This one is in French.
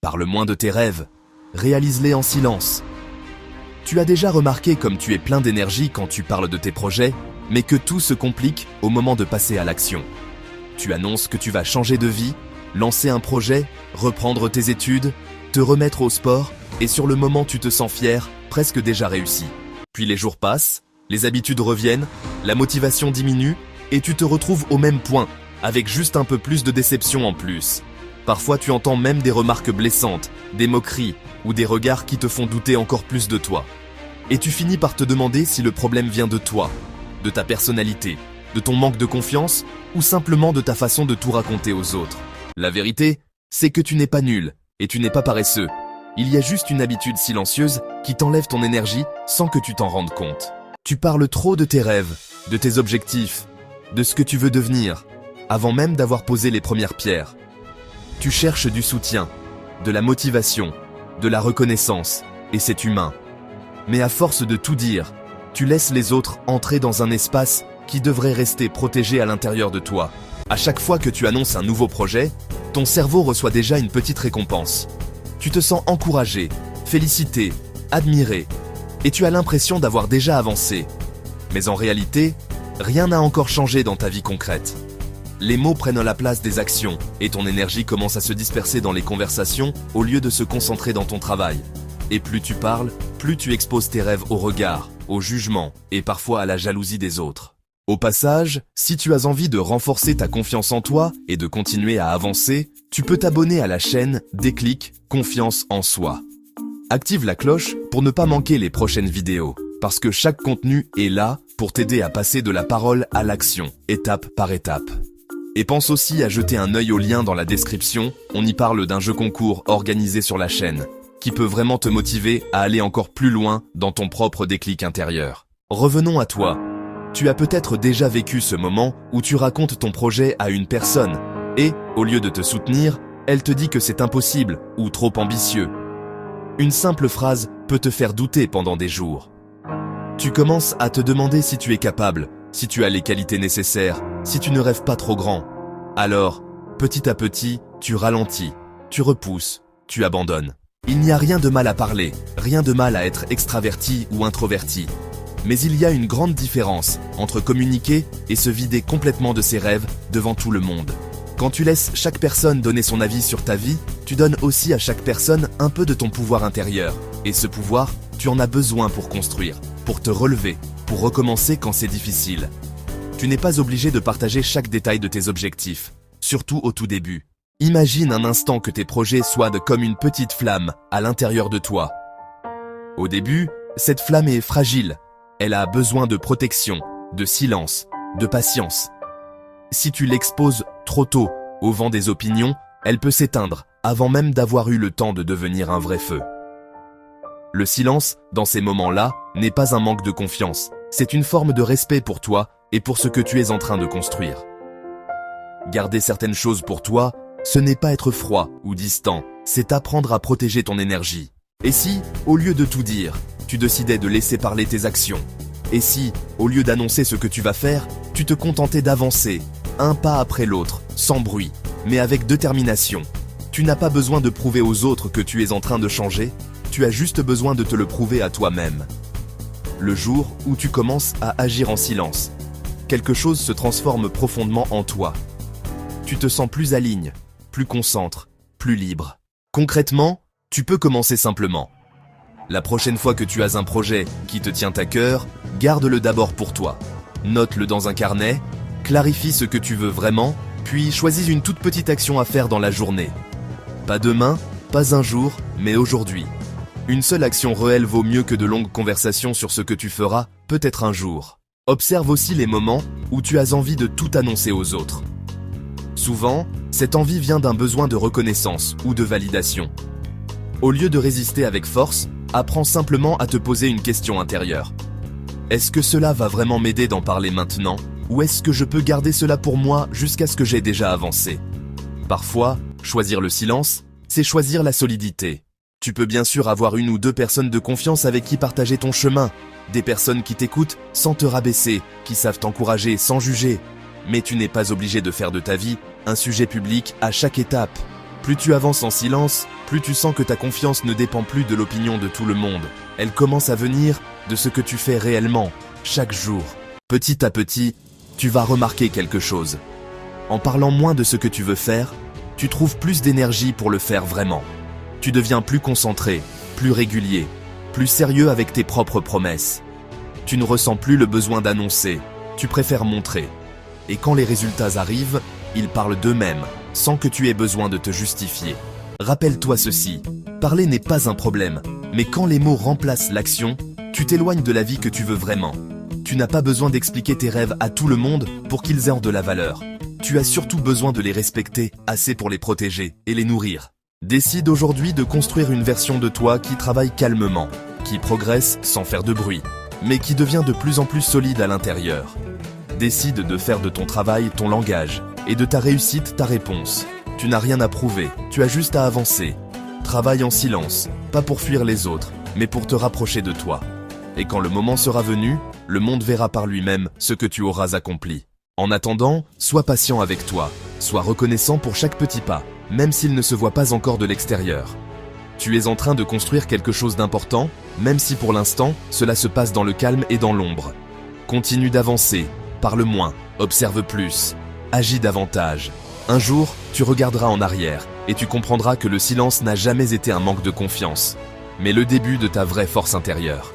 Parle moins de tes rêves, réalise-les en silence. Tu as déjà remarqué comme tu es plein d'énergie quand tu parles de tes projets, mais que tout se complique au moment de passer à l'action. Tu annonces que tu vas changer de vie, lancer un projet, reprendre tes études, te remettre au sport, et sur le moment tu te sens fier, presque déjà réussi. Puis les jours passent, les habitudes reviennent, la motivation diminue, et tu te retrouves au même point, avec juste un peu plus de déception en plus. Parfois tu entends même des remarques blessantes, des moqueries, ou des regards qui te font douter encore plus de toi. Et tu finis par te demander si le problème vient de toi, de ta personnalité, de ton manque de confiance, ou simplement de ta façon de tout raconter aux autres. La vérité, c'est que tu n'es pas nul, et tu n'es pas paresseux. Il y a juste une habitude silencieuse qui t'enlève ton énergie sans que tu t'en rendes compte. Tu parles trop de tes rêves, de tes objectifs, de ce que tu veux devenir, avant même d'avoir posé les premières pierres. Tu cherches du soutien, de la motivation, de la reconnaissance, et c'est humain. Mais à force de tout dire, tu laisses les autres entrer dans un espace qui devrait rester protégé à l'intérieur de toi. À chaque fois que tu annonces un nouveau projet, ton cerveau reçoit déjà une petite récompense. Tu te sens encouragé, félicité, admiré, et tu as l'impression d'avoir déjà avancé. Mais en réalité, rien n'a encore changé dans ta vie concrète. Les mots prennent la place des actions, et ton énergie commence à se disperser dans les conversations au lieu de se concentrer dans ton travail. Et plus tu parles, plus tu exposes tes rêves au regard, au jugement, et parfois à la jalousie des autres. Au passage, si tu as envie de renforcer ta confiance en toi et de continuer à avancer, tu peux t'abonner à la chaîne Déclic Confiance en Soi. Active la cloche pour ne pas manquer les prochaines vidéos, parce que chaque contenu est là pour t'aider à passer de la parole à l'action, étape par étape. Et pense aussi à jeter un œil au lien dans la description, on y parle d'un jeu concours organisé sur la chaîne, qui peut vraiment te motiver à aller encore plus loin dans ton propre déclic intérieur. Revenons à toi. Tu as peut-être déjà vécu ce moment où tu racontes ton projet à une personne et, au lieu de te soutenir, elle te dit que c'est impossible ou trop ambitieux. Une simple phrase peut te faire douter pendant des jours. Tu commences à te demander si tu es capable, si tu as les qualités nécessaires, si tu ne rêves pas trop grand. Alors, petit à petit, tu ralentis, tu repousses, tu abandonnes. Il n'y a rien de mal à parler, rien de mal à être extraverti ou introverti. Mais il y a une grande différence entre communiquer et se vider complètement de ses rêves devant tout le monde. Quand tu laisses chaque personne donner son avis sur ta vie, tu donnes aussi à chaque personne un peu de ton pouvoir intérieur. Et ce pouvoir, tu en as besoin pour construire, pour te relever, pour recommencer quand c'est difficile. Tu n'es pas obligé de partager chaque détail de tes objectifs, surtout au tout début. Imagine un instant que tes projets soient comme une petite flamme à l'intérieur de toi. Au début, cette flamme est fragile. Elle a besoin de protection, de silence, de patience. Si tu l'exposes trop tôt au vent des opinions, elle peut s'éteindre avant même d'avoir eu le temps de devenir un vrai feu. Le silence, dans ces moments-là, n'est pas un manque de confiance. C'est une forme de respect pour toi et pour ce que tu es en train de construire. Garder certaines choses pour toi, ce n'est pas être froid ou distant, c'est apprendre à protéger ton énergie. Et si, au lieu de tout dire, tu décidais de laisser parler tes actions? Et si, au lieu d'annoncer ce que tu vas faire, tu te contentais d'avancer, un pas après l'autre, sans bruit, mais avec détermination? Tu n'as pas besoin de prouver aux autres que tu es en train de changer, tu as juste besoin de te le prouver à toi-même. Le jour où tu commences à agir en silence, quelque chose se transforme profondément en toi. Tu te sens plus aligné, plus concentré, plus libre. Concrètement, tu peux commencer simplement. La prochaine fois que tu as un projet qui te tient à cœur, garde-le d'abord pour toi. Note-le dans un carnet, clarifie ce que tu veux vraiment, puis choisis une toute petite action à faire dans la journée. Pas demain, pas un jour, mais aujourd'hui. Une seule action réelle vaut mieux que de longues conversations sur ce que tu feras, peut-être un jour. Observe aussi les moments où tu as envie de tout annoncer aux autres. Souvent, cette envie vient d'un besoin de reconnaissance ou de validation. Au lieu de résister avec force, apprends simplement à te poser une question intérieure. Est-ce que cela va vraiment m'aider d'en parler maintenant, ou est-ce que je peux garder cela pour moi jusqu'à ce que j'ai déjà avancé? Parfois, choisir le silence, c'est choisir la solidité. Tu peux bien sûr avoir une ou deux personnes de confiance avec qui partager ton chemin, des personnes qui t'écoutent sans te rabaisser, qui savent t'encourager sans juger. Mais tu n'es pas obligé de faire de ta vie un sujet public à chaque étape. Plus tu avances en silence, plus tu sens que ta confiance ne dépend plus de l'opinion de tout le monde. Elle commence à venir de ce que tu fais réellement, chaque jour. Petit à petit, tu vas remarquer quelque chose. En parlant moins de ce que tu veux faire, tu trouves plus d'énergie pour le faire vraiment. Tu deviens plus concentré, plus régulier, plus sérieux avec tes propres promesses. Tu ne ressens plus le besoin d'annoncer, tu préfères montrer. Et quand les résultats arrivent, ils parlent d'eux-mêmes, sans que tu aies besoin de te justifier. Rappelle-toi ceci, parler n'est pas un problème, mais quand les mots remplacent l'action, tu t'éloignes de la vie que tu veux vraiment. Tu n'as pas besoin d'expliquer tes rêves à tout le monde pour qu'ils aient de la valeur. Tu as surtout besoin de les respecter, assez pour les protéger et les nourrir. Décide aujourd'hui de construire une version de toi qui travaille calmement, qui progresse sans faire de bruit, mais qui devient de plus en plus solide à l'intérieur. Décide de faire de ton travail ton langage, et de ta réussite ta réponse. Tu n'as rien à prouver, tu as juste à avancer. Travaille en silence, pas pour fuir les autres, mais pour te rapprocher de toi. Et quand le moment sera venu, le monde verra par lui-même ce que tu auras accompli. En attendant, sois patient avec toi, sois reconnaissant pour chaque petit pas, même s'il ne se voit pas encore de l'extérieur. Tu es en train de construire quelque chose d'important, même si pour l'instant, cela se passe dans le calme et dans l'ombre. Continue d'avancer, parle moins, observe plus, agis davantage. Un jour, tu regarderas en arrière et tu comprendras que le silence n'a jamais été un manque de confiance, mais le début de ta vraie force intérieure.